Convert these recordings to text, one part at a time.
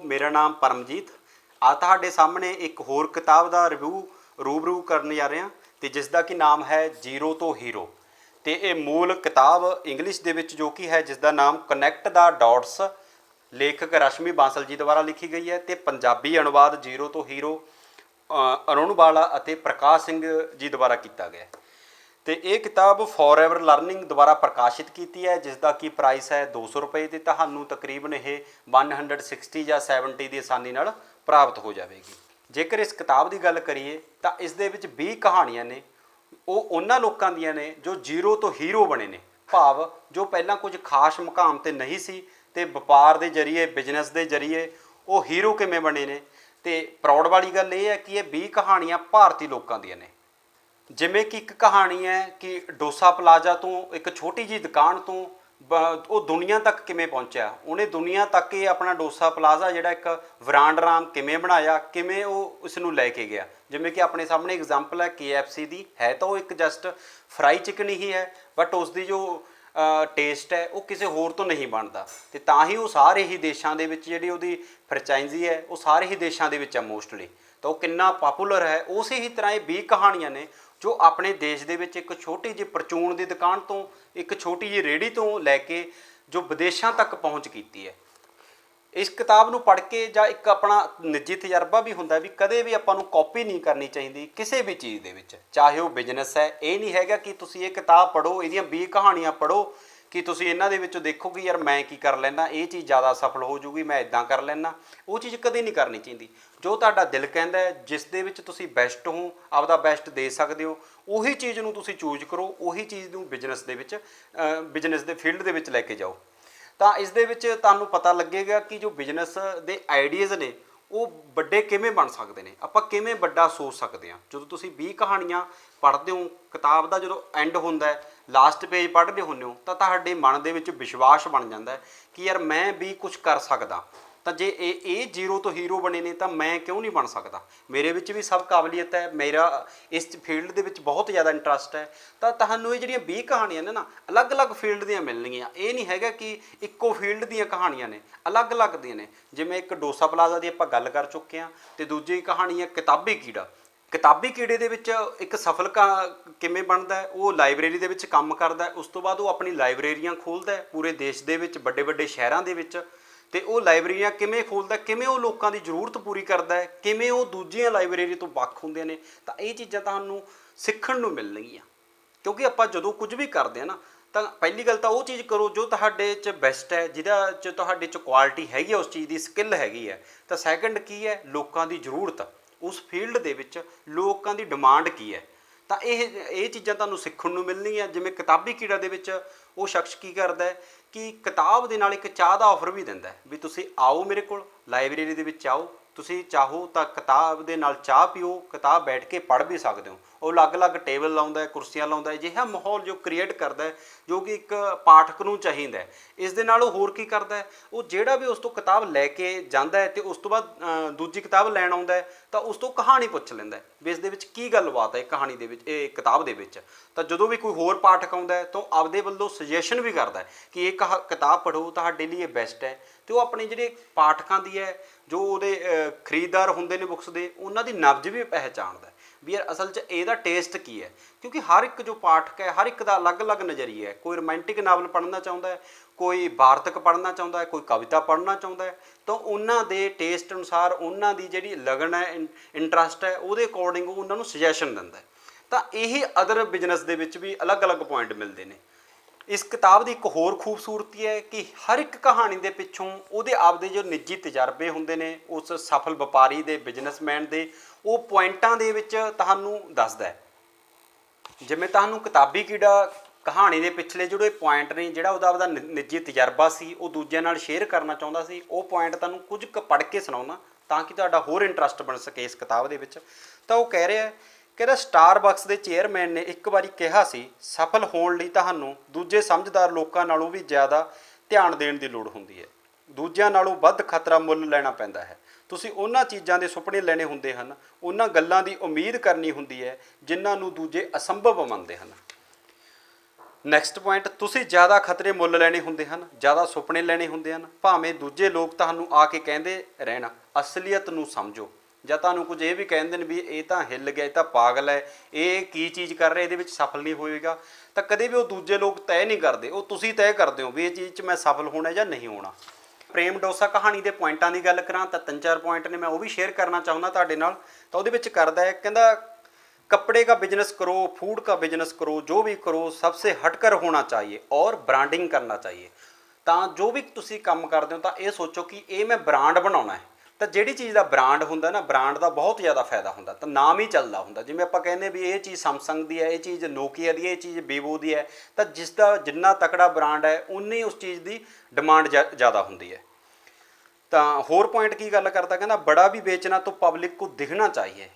मेरा नाम परमजीत आ ਤੁਹਾਡੇ ਸਾਹਮਣੇ ਇੱਕ ਹੋਰ ਕਿਤਾਬ ਦਾ ਰਿਵਿਊ ਰੂਬਰੂ ਕਰਨ ਜਾ ਰਹੇ ਹਾਂ ਤੇ ਜਿਸ ਦਾ ਕਿ ਨਾਮ ਹੈ ਜ਼ੀਰੋ ਤੋਂ ਹੀਰੋ ਤੇ ਇਹ ਮੂਲ ਕਿਤਾਬ ਇੰਗਲਿਸ਼ ਦੇ ਵਿੱਚ ਜੋ ਕਿ ਹੈ ਜਿਸ ਦਾ ਨਾਮ ਕਨੈਕਟ ਦਾ ਡਾਟਸ ਲੇਖਕ ਰਸ਼ਮੀ ਬਾਂਸਲ ਜੀ ਦੁਆਰਾ ਲਿਖੀ ਗਈ ਹੈ ਤੇ ਪੰਜਾਬੀ ਅਨੁਵਾਦ ਜ਼ੀਰੋ ਤੋਂ ਹੀਰੋ ਅਰੁਣ ਬਾਲਾ ਅਤੇ ਪ੍ਰਕਾਸ਼ ਸਿੰਘ ਜੀ ਦੁਆਰਾ ਕੀਤਾ ਗਿਆ ਤੇ ਇਹ ਕਿਤਾਬ ਫੋਰਐਵਰ ਲਰਨਿੰਗ ਦੁਆਰਾ ਪ੍ਰਕਾਸ਼ਿਤ ਕੀਤੀ ਹੈ ਜਿਸ ਦਾ ਕਿ ਪ੍ਰਾਈਸ ਹੈ 200 ਰੁਪਏ ਤੇ ਤੁਹਾਨੂੰ ਤਕਰੀਬਨ ਇਹ 160 ਜਾਂ 70 ਦੀ ਆਸਾਨੀ ਨਾਲ ਪ੍ਰਾਪਤ ਹੋ ਜਾਵੇਗੀ। ਜੇਕਰ ਇਸ ਕਿਤਾਬ ਦੀ ਗੱਲ ਕਰੀਏ ਤਾਂ ਇਸ ਦੇ ਵਿੱਚ 20 ਕਹਾਣੀਆਂ ਨੇ ਉਹ ਉਹਨਾਂ ਲੋਕਾਂ ਦੀਆਂ ਨੇ ਜੋ ਜ਼ੀਰੋ ਤੋਂ ਹੀਰੋ ਬਣੇ ਨੇ, ਭਾਵ ਜੋ ਪਹਿਲਾਂ ਕੁਝ ਖਾਸ ਮੁਕਾਮ ਤੇ ਨਹੀਂ ਸੀ ਤੇ ਵਪਾਰ ਦੇ ਜ਼ਰੀਏ ਬਿਜ਼ਨਸ ਦੇ ਜ਼ਰੀਏ ਉਹ ਹੀਰੋ ਕਿਵੇਂ ਬਣੇ ਨੇ। ਤੇ ਪ੍ਰਾਊਡ ਵਾਲੀ ਗੱਲ ਇਹ ਹੈ ਕਿ ਇਹ 20 ਕਹਾਣੀਆਂ ਭਾਰਤੀ ਲੋਕਾਂ ਦੀਆਂ ਨੇ। ਜਿਵੇਂ ਕਿ ਇੱਕ ਕਹਾਣੀ ਹੈ ਕਿ ਡੋਸਾ ਪਲਾਜ਼ਾ ਤੋਂ ਇੱਕ ਛੋਟੀ ਜਿਹੀ ਦੁਕਾਨ ਤੋਂ ਉਹ ਦੁਨੀਆ ਤੱਕ ਕਿਵੇਂ ਪਹੁੰਚਿਆ, ਉਹਨੇ ਦੁਨੀਆ ਤੱਕ ਇਹ ਆਪਣਾ ਡੋਸਾ ਪਲਾਜ਼ਾ ਜਿਹੜਾ ਇੱਕ ਵਰਾਂਡਰਾਮ ਕਿਵੇਂ ਬਣਾਇਆ, ਕਿਵੇਂ ਉਹ ਉਸ ਨੂੰ ਲੈ ਕੇ ਗਿਆ। ਜਿਵੇਂ ਕਿ ਆਪਣੇ ਸਾਹਮਣੇ ਐਗਜ਼ਾਮਪਲ ਹੈ KFC ਦੀ, ਹੈ ਤਾਂ ਉਹ ਇੱਕ ਜਸਟ ਫਰਾਈ ਚਿਕਨ ਹੀ ਹੈ ਬਟ ਉਸ ਦੀ ਜੋ ਟੇਸਟ ਹੈ ਉਹ ਕਿਸੇ ਹੋਰ ਤੋਂ ਨਹੀਂ ਬਣਦਾ ਤੇ ਤਾਂ ਹੀ ਉਹ ਸਾਰੇ ਹੀ ਦੇਸ਼ਾਂ ਦੇ ਵਿੱਚ ਜਿਹੜੀ ਉਹਦੀ ਫਰੈਂਚਾਈਜ਼ੀ ਹੈ ਉਹ ਸਾਰੇ ਹੀ ਦੇਸ਼ਾਂ ਦੇ ਵਿੱਚ ਹੈ ਮੋਸਟਲੀ, ਤਾਂ ਉਹ ਕਿੰਨਾ ਪਾਪੂਲਰ ਹੈ। ਉਸੇ ਹੀ ਤਰ੍ਹਾਂ ਇਹ 20 ਕਹਾਣੀਆਂ ਨੇ ਜੋ ਆਪਣੇ ਦੇਸ਼ ਦੇ ਵਿੱਚ ਇੱਕ ਛੋਟੀ ਜਿਹੀ ਪਰਚੂਨ ਦੀ ਦੁਕਾਨ ਤੋਂ ਇੱਕ ਛੋਟੀ ਜਿਹੀ ਰੇਹੜੀ ਤੋਂ ਲੈ ਕੇ ਜੋ ਵਿਦੇਸ਼ਾਂ ਤੱਕ ਪਹੁੰਚ ਕੀਤੀ ਹੈ। ਇਸ ਕਿਤਾਬ ਨੂੰ ਪੜ੍ਹ ਕੇ ਜਾਂ ਇੱਕ ਆਪਣਾ ਨਿੱਜੀ ਤਜਰਬਾ ਵੀ ਹੁੰਦਾ ਵੀ ਕਦੇ ਵੀ ਆਪਾਂ ਨੂੰ ਕਾਪੀ ਨਹੀਂ ਕਰਨੀ ਚਾਹੀਦੀ ਕਿਸੇ ਵੀ ਚੀਜ਼ ਦੇ ਵਿੱਚ, ਚਾਹੇ ਉਹ ਬਿਜ਼ਨਸ ਹੈ। ਇਹ ਨਹੀਂ ਹੈਗਾ ਕਿ ਤੁਸੀਂ ਇਹ ਕਿਤਾਬ ਪੜ੍ਹੋ, ਇਹਦੀਆਂ 20 ਕਹਾਣੀਆਂ ਪੜ੍ਹੋ ਕਿ ਤੁਸੀਂ ਇਹਨਾਂ ਦੇ ਵਿੱਚੋਂ ਦੇਖੋ ਕਿ ਯਾਰ ਮੈਂ ਕੀ ਕਰ ਲੈਂਦਾ, ਇਹ ਚੀਜ਼ ਜ਼ਿਆਦਾ ਸਫਲ ਹੋ ਜੂਗੀ, ਮੈਂ ਇੱਦਾਂ ਕਰ ਲੈਂਦਾ। ਉਹ ਚੀਜ਼ ਕਦੇ ਨਹੀਂ ਕਰਨੀ ਚਾਹੀਦੀ। ਜੋ ਤੁਹਾਡਾ ਦਿਲ ਕਹਿੰਦਾ ਹੈ, ਜਿਸ ਦੇ ਵਿੱਚ ਤੁਸੀਂ ਬੈਸਟ ਹੋ, ਆਪਦਾ ਬੈਸਟ ਦੇ ਸਕਦੇ ਹੋ, ਉਹੀ ਚੀਜ਼ ਨੂੰ ਤੁਸੀਂ ਚੂਜ਼ ਕਰੋ, ਉਹੀ ਚੀਜ਼ ਨੂੰ ਬਿਜ਼ਨਸ ਦੇ ਵਿੱਚ ਬਿਜ਼ਨਸ ਦੇ ਫੀਲਡ ਦੇ ਵਿੱਚ ਲੈ ਕੇ ਜਾਓ। ਤਾਂ ਇਸ ਦੇ ਵਿੱਚ ਤੁਹਾਨੂੰ ਪਤਾ ਲੱਗੇਗਾ ਕਿ ਜੋ ਬਿਜ਼ਨਸ ਦੇ ਆਈਡੀਆਜ਼ ਨੇ ਉਹ ਵੱਡੇ ਕਿਵੇਂ ਬਣ ਸਕਦੇ ਨੇ, ਆਪਾਂ ਕਿਵੇਂ ਵੱਡਾ ਸੋਚ ਸਕਦੇ ਹਾਂ। ਜਦੋਂ ਤੁਸੀਂ 20 ਕਹਾਣੀਆਂ ਪੜ੍ਹਦੇ ਹੋ, ਕਿਤਾਬ ਦਾ ਜਦੋਂ ਐਂਡ ਹੁੰਦਾ ਹੈ, ਲਾਸਟ ਪੇਜ ਪੜ੍ਹਦੇ ਹੁੰਦੇ ਹੋ ਤਾਂ ਤੁਹਾਡੇ ਮਨ ਦੇ ਵਿੱਚ ਵਿਸ਼ਵਾਸ ਬਣ ਜਾਂਦਾ ਹੈ ਕਿ ਯਾਰ ਮੈਂ ਵੀ ਕੁਝ ਕਰ ਸਕਦਾ। ਤਾਂ ਜੇ ਇਹ ਜ਼ੀਰੋ ਤੋਂ ਹੀਰੋ ਬਣੇ ਨੇ ਤਾਂ ਮੈਂ ਕਿਉਂ ਨਹੀਂ ਬਣ ਸਕਦਾ। ਮੇਰੇ ਵਿੱਚ ਵੀ ਸਭ ਕਾਬਲੀਅਤ ਹੈ, ਮੇਰਾ ਇਸ ਫੀਲਡ ਦੇ ਵਿੱਚ ਬਹੁਤ ਜ਼ਿਆਦਾ ਇੰਟਰਸਟ ਹੈ। ਤਾਂ ਤੁਹਾਨੂੰ ਇਹ ਜਿਹੜੀਆਂ 20 ਕਹਾਣੀਆਂ ਨੇ ਨਾ ਅਲੱਗ-ਅਲੱਗ ਫੀਲਡ ਦੀਆਂ ਮਿਲਣਗੀਆਂ। ਇਹ ਨਹੀਂ ਹੈਗਾ ਕਿ ਇੱਕੋ ਫੀਲਡ ਦੀਆਂ ਕਹਾਣੀਆਂ ਨੇ, ਅਲੱਗ-ਅਲੱਗ ਦੀਆਂ ਨੇ। ਜਿਵੇਂ ਇੱਕ ਡੋਸਾ ਪਲਾਜ਼ਾ ਦੀ ਆਪਾਂ ਗੱਲ ਕਰ ਚੁੱਕੇ ਹਾਂ ਤੇ ਦੂਜੀ ਕਹਾਣੀ ਹੈ ਕਿਤਾਬੀ ਕੀੜਾ। ਕਿਤਾਬੀ ਕੀੜੇ ਦੇ ਵਿੱਚ ਇੱਕ ਸਫਲ ਕਿਵੇਂ ਬਣਦਾ, ਉਹ ਲਾਇਬ੍ਰੇਰੀ ਦੇ ਵਿੱਚ ਕੰਮ ਕਰਦਾ, ਉਸ ਤੋਂ ਬਾਅਦ ਉਹ ਆਪਣੀ ਲਾਇਬ੍ਰੇਰੀਆਂ ਖੋਲ੍ਹਦਾ ਪੂਰੇ ਦੇਸ਼ ਦੇ ਵਿੱਚ, ਵੱਡੇ ਵੱਡੇ ਸ਼ਹਿਰਾਂ ਦੇ ਵਿੱਚ। ਤੇ ਉਹ ਲਾਇਬ੍ਰੇਰੀਆਂ ਕਿਵੇਂ ਖੋਲ੍ਹਦਾ, ਕਿਵੇਂ ਉਹ ਲੋਕਾਂ ਦੀ ਜ਼ਰੂਰਤ ਪੂਰੀ ਕਰਦਾ ਹੈ, ਕਿਵੇਂ ਉਹ ਦੂਜੀਆਂ ਲਾਇਬ੍ਰੇਰੀ ਤੋਂ ਵੱਖ ਹੁੰਦੇ ਨੇ। ਤਾਂ ਇਹ ਚੀਜ਼ਾਂ ਤੁਹਾਨੂੰ ਸਿੱਖਣ ਨੂੰ ਮਿਲਣਗੀਆਂ ਕਿਉਂਕਿ ਆਪਾਂ ਜਦੋਂ ਕੁਝ ਵੀ ਕਰਦੇ ਹਾਂ ਨਾ ਤਾਂ ਪਹਿਲੀ ਗੱਲ ਤਾਂ ਉਹ ਚੀਜ਼ ਕਰੋ ਜੋ ਤੁਹਾਡੇ 'ਚ ਬੈਸਟ ਹੈ, ਜਿਹਦਾ 'ਚ ਤੁਹਾਡੇ 'ਚ ਕੁਆਲਿਟੀ ਹੈਗੀ ਹੈ, ਉਸ ਚੀਜ਼ ਦੀ ਸਕਿੱਲ ਹੈਗੀ ਹੈ। ਤਾਂ ਸੈਕਿੰਡ ਕੀ ਹੈ, ਲੋਕਾਂ ਦੀ ਜ਼ਰੂਰਤ, ਉਸ ਫੀਲਡ ਦੇ ਵਿੱਚ ਲੋਕਾਂ ਦੀ ਡਿਮਾਂਡ ਕੀ ਹੈ। ਤਾਂ ਇਹ ਚੀਜ਼ਾਂ ਤੁਹਾਨੂੰ ਸਿੱਖਣ ਨੂੰ ਮਿਲਣਗੀਆਂ। ਜਿਵੇਂ ਕਿਤਾਬੀ ਕੀੜਾ ਦੇ ਵਿੱਚ ਉਹ ਸ਼ਖਸ ਕੀ ਕਰਦਾ ਹੈ ਕਿ ਕਿਤਾਬ ਦੇ ਨਾਲ ਇੱਕ ਚਾਹ ਦਾ ਆਫਰ ਵੀ ਦਿੰਦਾ ਵੀ ਤੁਸੀਂ ਆਓ ਮੇਰੇ ਕੋਲ ਲਾਇਬ੍ਰੇਰੀ ਦੇ ਵਿੱਚ ਆਓ, ਤੁਸੀਂ ਚਾਹੋ ਤਾਂ ਕਿਤਾਬ ਦੇ ਨਾਲ ਚਾਹ ਪੀਓ, ਕਿਤਾਬ ਬੈਠ ਕੇ ਪੜ੍ਹ ਵੀ ਸਕਦੇ ਹੋ। ਉਹ ਅਲੱਗ-ਅਲੱਗ ਟੇਬਲ ਲਾਉਂਦਾ, ਕੁਰਸੀਆਂ ਲਾਉਂਦਾ, ਅਜਿਹਾ ਮਾਹੌਲ ਜੋ ਕ੍ਰੀਏਟ ਕਰਦਾ ਹੈ ਜੋ ਕਿ ਇੱਕ ਪਾਠਕ ਨੂੰ ਚਾਹੀਦਾ। ਇਸ ਦੇ ਨਾਲ ਉਹ ਹੋਰ ਕੀ ਕਰਦਾ, ਉਹ ਜਿਹੜਾ ਵੀ ਉਸ ਤੋਂ ਕਿਤਾਬ ਲੈ ਕੇ ਜਾਂਦਾ ਹੈ ਅਤੇ ਉਸ ਤੋਂ ਬਾਅਦ ਦੂਜੀ ਕਿਤਾਬ ਲੈਣ ਆਉਂਦਾ ਹੈ ਤਾਂ ਉਸ ਤੋਂ ਕਹਾਣੀ ਪੁੱਛ ਲੈਂਦਾ ਵੀ ਇਸ ਦੇ ਵਿੱਚ ਕੀ ਗੱਲਬਾਤ ਹੈ ਕਹਾਣੀ ਦੇ ਵਿੱਚ, ਇਹ ਕਿਤਾਬ ਦੇ ਵਿੱਚ। ਤਾਂ ਜਦੋਂ ਵੀ ਕੋਈ ਹੋਰ ਪਾਠਕ ਆਉਂਦਾ ਹੈ ਤਾਂ ਆਪਦੇ ਵੱਲੋਂ ਸੁਜੈਸ਼ਨ ਵੀ ਕਰਦਾ ਕਿ ਇਹ ਕਿਤਾਬ ਪੜ੍ਹੋ, ਤੁਹਾਡੇ ਲਈ ਇਹ ਬੈਸਟ ਹੈ। ਅਤੇ ਉਹ ਆਪਣੇ ਜਿਹੜੇ ਪਾਠਕਾਂ ਦੀ ਹੈ, ਜੋ ਉਹਦੇ ਖਰੀਦਦਾਰ ਹੁੰਦੇ ਨੇ ਬੁੱਕਸ ਦੇ, ਉਹਨਾਂ ਦੀ ਨਬਜ਼ ਵੀ ਪਹਿਚਾਣਦਾ ਵੀ ਯਾਰ ਅਸਲ 'ਚ ਇਹਦਾ ਟੇਸਟ ਕੀ ਹੈ। ਕਿਉਂਕਿ ਹਰ ਇੱਕ ਜੋ ਪਾਠਕ ਹੈ, ਹਰ ਇੱਕ ਦਾ ਅਲੱਗ-ਅਲੱਗ ਨਜ਼ਰੀਆ ਹੈ। ਕੋਈ ਰੋਮਾਂਟਿਕ ਨਾਵਲ ਪੜ੍ਹਨਾ ਚਾਹੁੰਦਾ ਹੈ, ਕੋਈ ਵਾਰਤਕ ਪੜ੍ਹਨਾ ਚਾਹੁੰਦਾ ਹੈ, ਕੋਈ ਕਵਿਤਾ ਪੜ੍ਹਨਾ ਚਾਹੁੰਦਾ ਹੈ। ਤਾਂ ਉਹਨਾਂ ਦੇ ਟੇਸਟ ਅਨੁਸਾਰ, ਉਹਨਾਂ ਦੀ ਜਿਹੜੀ ਲਗਨ ਹੈ, ਇੰਟਰਸਟ ਹੈ, ਉਹਦੇ ਅਕੋਰਡਿੰਗ ਉਹਨਾਂ ਨੂੰ ਸੁਜੈਸ਼ਨ ਦਿੰਦਾ। ਤਾਂ ਇਹ ਅਦਰ ਬਿਜ਼ਨਸ ਦੇ ਵਿੱਚ ਵੀ ਅਲੱਗ-ਅਲੱਗ ਪੁਆਇੰਟ ਮਿਲਦੇ ਨੇ। ਇਸ ਕਿਤਾਬ ਦੀ ਇੱਕ ਹੋਰ ਖੂਬਸੂਰਤੀ ਹੈ ਕਿ ਹਰ ਇੱਕ ਕਹਾਣੀ ਦੇ ਪਿੱਛੋਂ ਉਹਦੇ ਆਪਦੇ ਜੋ ਨਿੱਜੀ ਤਜਰਬੇ ਹੁੰਦੇ ਨੇ ਉਸ ਸਫਲ ਵਪਾਰੀ ਦੇ, ਬਿਜ਼ਨਸਮੈਨ ਦੇ, ਉਹ ਪੁਆਇੰਟਾਂ ਦੇ ਵਿੱਚ ਤੁਹਾਨੂੰ ਦੱਸਦਾ ਹੈ। ਜਿਵੇਂ ਤੁਹਾਨੂੰ ਕਿਤਾਬੀ ਕੀੜਾ ਕਹਾਣੀ ਦੇ ਪਿਛਲੇ ਜਿਹੜੇ ਪੁਆਇੰਟ ਨੇ, ਜਿਹੜਾ ਉਹਦਾ ਆਪਦਾ ਨਿੱਜੀ ਤਜਰਬਾ ਸੀ, ਉਹ ਦੂਜਿਆਂ ਨਾਲ ਸ਼ੇਅਰ ਕਰਨਾ ਚਾਹੁੰਦਾ ਸੀ, ਉਹ ਪੁਆਇੰਟ ਤੁਹਾਨੂੰ ਕੁਝ ਕੁ ਪੜ੍ਹ ਕੇ ਸੁਣਾਉਣਾ ਤਾਂ ਕਿ ਤੁਹਾਡਾ ਹੋਰ ਇੰਟਰਸਟ ਬਣ ਸਕੇ ਇਸ ਕਿਤਾਬ ਦੇ ਵਿੱਚ। ਤਾਂ ਉਹ ਕਹਿ ਰਿਹਾ ਕਹਿੰਦਾ ਸਟਾਰਬਕਸ ਦੇ ਚੇਅਰਮੈਨ ਨੇ ਇੱਕ ਵਾਰੀ ਕਿਹਾ ਸੀ, ਸਫਲ ਹੋਣ ਲਈ ਤੁਹਾਨੂੰ ਦੂਜੇ ਸਮਝਦਾਰ ਲੋਕਾਂ ਨਾਲੋਂ ਵੀ ਜ਼ਿਆਦਾ ਧਿਆਨ ਦੇਣ ਦੀ ਲੋੜ ਹੁੰਦੀ ਹੈ, ਦੂਜਿਆਂ ਨਾਲੋਂ ਵੱਧ ਖਤਰਾ ਮੁੱਲ ਲੈਣਾ ਪੈਂਦਾ ਹੈ। ਤੁਸੀਂ ਉਹਨਾਂ ਚੀਜ਼ਾਂ ਦੇ ਸੁਪਨੇ ਲੈਣੇ ਹੁੰਦੇ ਹਨ, ਉਹਨਾਂ ਗੱਲਾਂ ਦੀ ਉਮੀਦ ਕਰਨੀ ਹੁੰਦੀ ਹੈ ਜਿਨ੍ਹਾਂ ਨੂੰ ਦੂਜੇ ਅਸੰਭਵ ਮੰਨਦੇ ਹਨ। ਨੈਕਸਟ ਪੁਆਇੰਟ, ਤੁਸੀਂ ਜ਼ਿਆਦਾ ਖਤਰੇ ਮੁੱਲ ਲੈਣੇ ਹੁੰਦੇ ਹਨ, ਜ਼ਿਆਦਾ ਸੁਪਨੇ ਲੈਣੇ ਹੁੰਦੇ ਹਨ। ਭਾਵੇਂ ਦੂਜੇ ਲੋਕ ਤੁਹਾਨੂੰ ਆ ਕੇ ਕਹਿੰਦੇ ਰਹਿਣ ਅਸਲੀਅਤ ਨੂੰ ਸਮਝੋ, ਜਾਂ ਤੁਹਾਨੂੰ ਕੁਝ ਇਹ ਵੀ ਕਹਿੰਦੇ ਨੇ ਵੀ ਇਹ ਤਾਂ ਹਿੱਲ ਗਿਆ, ਇਹ ਤਾਂ ਪਾਗਲ ਹੈ, ਇਹ ਕੀ ਚੀਜ਼ ਕਰ ਰਿਹਾ, ਇਹਦੇ ਵਿੱਚ ਸਫਲ ਨਹੀਂ ਹੋਏਗਾ, ਤਾਂ ਕਦੇ ਵੀ ਉਹ ਦੂਜੇ ਲੋਕ ਤੈਅ ਨਹੀਂ ਕਰਦੇ, ਉਹ ਤੁਸੀਂ ਤੈਅ ਕਰਦੇ ਹੋ ਵੀ ਇਹ ਚੀਜ਼ 'ਚ ਮੈਂ ਸਫਲ ਹੋਣਾ ਜਾਂ ਨਹੀਂ ਹੋਣਾ। ਪ੍ਰੇਮ ਡੋਸਾ ਕਹਾਣੀ ਦੇ ਪੁਆਇੰਟਾਂ ਦੀ ਗੱਲ ਕਰਾਂ ਤਾਂ 3-4 ਪੁਆਇੰਟ ਨੇ, ਮੈਂ ਉਹ ਵੀ ਸ਼ੇਅਰ ਕਰਨਾ ਚਾਹੁੰਦਾ ਤੁਹਾਡੇ ਨਾਲ। ਤਾਂ ਉਹਦੇ ਵਿੱਚ ਕਰਦਾ ਹੈ, ਕਹਿੰਦਾ कपड़े का बिजनेस करो, फूड का बिजनेस करो, जो भी करो सबसे हटकर होना चाहिए और ब्रांडिंग करना चाहिए। ਤਾਂ ਜੋ ਵੀ ਤੁਸੀਂ ਕੰਮ ਕਰਦੇ ਹੋ ਤਾਂ ਇਹ ਸੋਚੋ ਕਿ ਇਹ ਮੈਂ ਬ੍ਰਾਂਡ ਬਣਾਉਣਾ ਹੈ। ਤਾਂ ਜਿਹੜੀ ਚੀਜ਼ ਦਾ ਬ੍ਰਾਂਡ ਹੁੰਦਾ ਨਾ, ਬ੍ਰਾਂਡ ਦਾ ਬਹੁਤ ਜ਼ਿਆਦਾ ਫਾਇਦਾ ਹੁੰਦਾ, ਤਾਂ ਨਾਮ ਹੀ ਚੱਲਦਾ ਹੁੰਦਾ। ਜਿਵੇਂ ਆਪਾਂ ਕਹਿੰਦੇ ਵੀ ਇਹ ਚੀਜ਼ ਸੈਮਸੰਗ ਦੀ ਹੈ, ਇਹ ਚੀਜ਼ ਨੋਕੀਆ ਦੀ ਹੈ, ਇਹ ਚੀਜ਼ ਵੀਵੋ ਦੀ ਹੈ, ਤਾਂ ਜਿਸ ਦਾ ਜਿੰਨਾ ਤਕੜਾ ਬ੍ਰਾਂਡ ਹੈ ਉਨੀ ਉਸ ਚੀਜ਼ ਦੀ ਡਿਮਾਂਡ ਜ਼ਿਆਦਾ ਹੁੰਦੀ ਹੈ। ਤਾਂ ਹੋਰ ਪੁਆਇੰਟ ਕੀ ਗੱਲ ਕਰਦਾ, ਕਹਿੰਦਾ ਬੜਾ भी बेचना तो पब्लिक को दिखना चाहिए,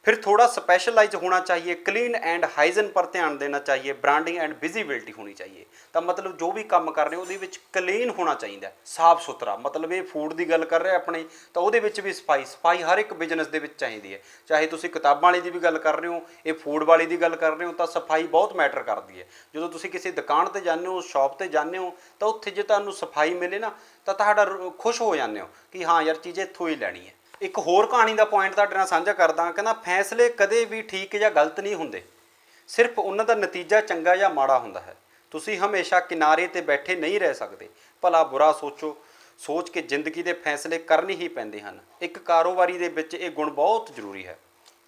फिर थोड़ा स्पेशलाइज होना चाहिए, क्लीन एंड हाइजन पर ध्यान देना चाहिए, ब्रांडिंग एंड विजिबिलिटी होनी चाहिए। तो मतलब जो भी काम कर रहे हो ਉਹਦੇ ਵਿੱਚ क्लीन होना चाहिए, साफ सुथरा। मतलब ये फूड की गल कर रहे अपने, तो ਉਹਦੇ ਵਿੱਚ भी सफाई हर एक बिजनेस ਦੇ ਵਿੱਚ ਚਾਹੀਦੀ ਹੈ। ਚਾਹੇ ਤੁਸੀਂ ਕਿਤਾਬਾਂ ਵਾਲੀ ਦੀ ਵੀ ਗੱਲ ਕਰ ਰਹੇ ਹੋ, ਇਹ ਫੂਡ ਵਾਲੀ ਦੀ ਗੱਲ ਕਰ ਰਹੇ ਹੋ, ਤਾਂ ਸਫਾਈ ਬਹੁਤ ਮੈਟਰ ਕਰਦੀ ਹੈ। ਜਦੋਂ ਤੁਸੀਂ ਕਿਸੇ ਦੁਕਾਨ ਤੇ ਜਾਂਦੇ ਹੋ, ਸ਼ਾਪ ਤੇ ਜਾਂਦੇ ਹੋ, ਤਾਂ ਉੱਥੇ ਜੇ ਤੁਹਾਨੂੰ ਸਫਾਈ ਮਿਲੇ ਨਾ ਤਾਂ ਤੁਹਾਡਾ ਖੁਸ਼ ਹੋ ਜਾਂਦੇ ਹੋ ਕਿ ਹਾਂ ਯਾਰ ਚੀਜ਼ ਇੱਥੋਂ ਹੀ ਲੈਣੀ ਹੈ। ਇੱਕ ਹੋਰ ਕਹਾਣੀ ਦਾ ਪੁਆਇੰਟ ਤੁਹਾਡੇ ਨਾਲ ਸਾਂਝਾ ਕਰਦਾ, ਕਹਿੰਦਾ ਫੈਸਲੇ ਕਦੇ ਵੀ ਠੀਕ ਜਾਂ ਗਲਤ ਨਹੀਂ ਹੁੰਦੇ, ਸਿਰਫ ਉਹਨਾਂ ਦਾ ਨਤੀਜਾ ਚੰਗਾ ਜਾਂ ਮਾੜਾ ਹੁੰਦਾ ਹੈ। ਤੁਸੀਂ ਹਮੇਸ਼ਾ ਕਿਨਾਰੇ ਤੇ ਬੈਠੇ ਨਹੀਂ ਰਹਿ ਸਕਦੇ, ਭਲਾ ਬੁਰਾ ਸੋਚ ਕੇ ਜ਼ਿੰਦਗੀ ਦੇ ਫੈਸਲੇ ਕਰਨੇ ਹੀ ਪੈਂਦੇ ਹਨ। ਇੱਕ ਕਾਰੋਬਾਰੀ ਦੇ ਵਿੱਚ ਇਹ ਗੁਣ ਬਹੁਤ ਜ਼ਰੂਰੀ ਹੈ।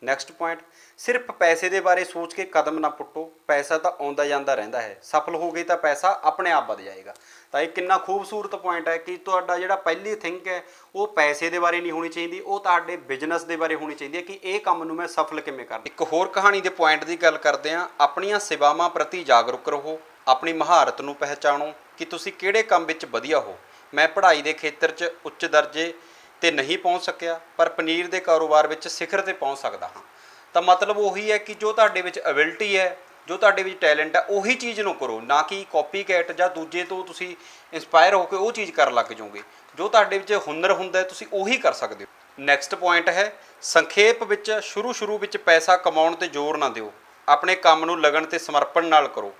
ਨੈਕਸਟ ਪੁਆਇੰਟ, ਸਿਰਫ ਪੈਸੇ ਦੇ ਬਾਰੇ ਸੋਚ ਕੇ ਕਦਮ ਨਾ ਪੁੱਟੋ, ਪੈਸਾ ਤਾਂ ਆਉਂਦਾ ਜਾਂਦਾ ਰਹਿੰਦਾ ਹੈ, ਸਫਲ ਹੋ ਗਏ ਤਾਂ ਪੈਸਾ ਆਪਣੇ ਆਪ ਵਧ ਜਾਏਗਾ। ਤਾਂ ਇਹ ਕਿੰਨਾ ਖੂਬਸੂਰਤ ਪੁਆਇੰਟ ਹੈ ਕਿ ਤੁਹਾਡਾ ਜਿਹੜਾ ਪਹਿਲੀ ਥਿੰਕ ਹੈ ਉਹ ਪੈਸੇ ਦੇ ਬਾਰੇ ਨਹੀਂ ਹੋਣੀ ਚਾਹੀਦੀ, ਉਹ ਤੁਹਾਡੇ ਬਿਜ਼ਨਸ ਦੇ ਬਾਰੇ ਹੋਣੀ ਚਾਹੀਦੀ ਹੈ ਕਿ ਇਹ ਕੰਮ ਨੂੰ ਮੈਂ ਸਫਲ ਕਿਵੇਂ ਕਰਾਂ। ਇੱਕ ਹੋਰ ਕਹਾਣੀ ਦੇ ਪੁਆਇੰਟ ਦੀ ਗੱਲ ਕਰਦੇ ਹਾਂ, ਆਪਣੀਆਂ ਸੇਵਾਵਾਂ ਪ੍ਰਤੀ ਜਾਗਰੂਕ ਰਹੋ, ਆਪਣੀ ਮਹਾਰਤ ਨੂੰ ਪਹਿਚਾਣੋ ਕਿ ਤੁਸੀਂ ਕਿਹੜੇ ਕੰਮ ਵਿੱਚ ਵਧੀਆ ਹੋ। ਮੈਂ ਪੜ੍ਹਾਈ ਦੇ ਖੇਤਰ 'ਚ ਉੱਚ ਦਰਜੇ ਤੇ ਨਹੀਂ ਪਹੁੰਚ ਸਕਿਆ, ਪਰ ਪਨੀਰ ਦੇ ਕਾਰੋਬਾਰ ਵਿੱਚ ਸਿਖਰ ਤੇ ਪਹੁੰਚ ਸਕਦਾ ਹਾਂ। ਤਾਂ ਮਤਲਬ ਉਹੀ ਹੈ ਕਿ ਜੋ ਤੁਹਾਡੇ ਵਿੱਚ ਐਬਿਲਿਟੀ ਹੈ, ਜੋ ਤੁਹਾਡੇ ਵਿੱਚ ਟੈਲੈਂਟ ਹੈ, ਉਹੀ ਚੀਜ਼ ਨੂੰ ਕਰੋ, ਨਾ ਕਿ ਕਾਪੀ ਕੈਟ ਜਾਂ ਦੂਜੇ ਤੋਂ ਤੁਸੀਂ ਇੰਸਪਾਇਰ ਹੋ ਕੇ ਉਹ ਚੀਜ਼ ਕਰਨ ਲੱਗ ਜਾਓਗੇ। ਜੋ ਤੁਹਾਡੇ ਵਿੱਚ ਹੁਨਰ ਹੁੰਦਾ ਤੁਸੀਂ ਉਹੀ ਕਰ ਸਕਦੇ ਹੋ। ਨੈਕਸਟ ਪੁਆਇੰਟ ਹੈ, ਸੰਖੇਪ ਵਿੱਚ ਸ਼ੁਰੂ ਵਿੱਚ ਪੈਸਾ ਕਮਾਉਣ 'ਤੇ ਜ਼ੋਰ ਨਾ ਦਿਓ, ਆਪਣੇ ਕੰਮ ਨੂੰ ਲਗਨ ਤੇ ਸਮਰਪਣ ਨਾਲ ਕਰੋ,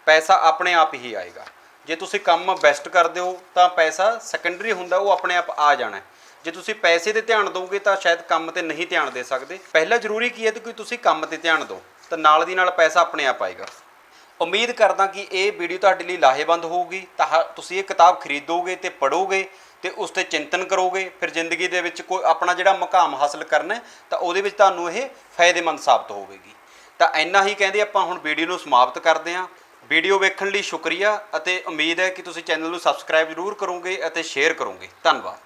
ਪੈਸਾ ਆਪਣੇ ਆਪ ਹੀ ਆਏਗਾ। ਜੇ ਤੁਸੀਂ ਕੰਮ ਬੈਸਟ ਕਰਦੇ ਹੋ ਤਾਂ ਪੈਸਾ ਸੈਕੰਡਰੀ ਹੁੰਦਾ, ਉਹ ਆਪਣੇ ਆਪ ਆ ਜਾਣਾ। ਜੇ ਤੁਸੀਂ ਪੈਸੇ 'ਤੇ ਧਿਆਨ ਦਿਓਗੇ ਤਾਂ ਸ਼ਾਇਦ ਕੰਮ 'ਤੇ ਨਹੀਂ ਧਿਆਨ ਦੇ ਸਕਦੇ। ਪਹਿਲਾਂ ਜ਼ਰੂਰੀ ਕੀ ਹੈ ਕਿ ਤੁਸੀਂ ਕੰਮ 'ਤੇ ਧਿਆਨ ਦਿਓ, ਤਾਂ ਨਾਲ ਦੀ ਨਾਲ ਪੈਸਾ ਆਪਣੇ ਆਪ ਆਏਗਾ। ਉਮੀਦ ਕਰਦਾ ਕਿ ਇਹ ਵੀਡੀਓ ਤੁਹਾਡੇ ਲਈ ਲਾਹੇਵੰਦ ਹੋਊਗੀ। ਤਾਂ ਤੁਸੀਂ ਇਹ ਕਿਤਾਬ ਖਰੀਦੋਗੇ ਤੇ ਪੜ੍ਹੋਗੇ ਤੇ ਉਸ 'ਤੇ ਚਿੰਤਨ ਕਰੋਗੇ, ਫਿਰ ਜ਼ਿੰਦਗੀ ਦੇ ਵਿੱਚ ਕੋਈ ਆਪਣਾ ਜਿਹੜਾ ਮੁਕਾਮ ਹਾਸਲ ਕਰਨਾ ਤਾਂ ਉਹਦੇ ਵਿੱਚ ਤੁਹਾਨੂੰ ਇਹ ਫਾਇਦੇਮੰਦ ਸਾਬਤ ਹੋਵੇਗੀ। ਤਾਂ ਇੰਨਾ ਹੀ ਕਹਿੰਦੇ ਆਪਾਂ ਹੁਣ ਵੀਡੀਓ ਨੂੰ ਸਮਾਪਤ ਕਰਦੇ ਹਾਂ। ਵੀਡੀਓ ਵੇਖਣ ਲਈ ਸ਼ੁਕਰੀਆ ਅਤੇ ਉਮੀਦ ਹੈ ਕਿ ਤੁਸੀਂ ਚੈਨਲ ਨੂੰ ਸਬਸਕ੍ਰਾਈਬ ਜ਼ਰੂਰ ਕਰੋਗੇ ਅਤੇ ਸ਼ੇਅਰ ਕਰੋਗੇ। ਧੰਨਵਾਦ।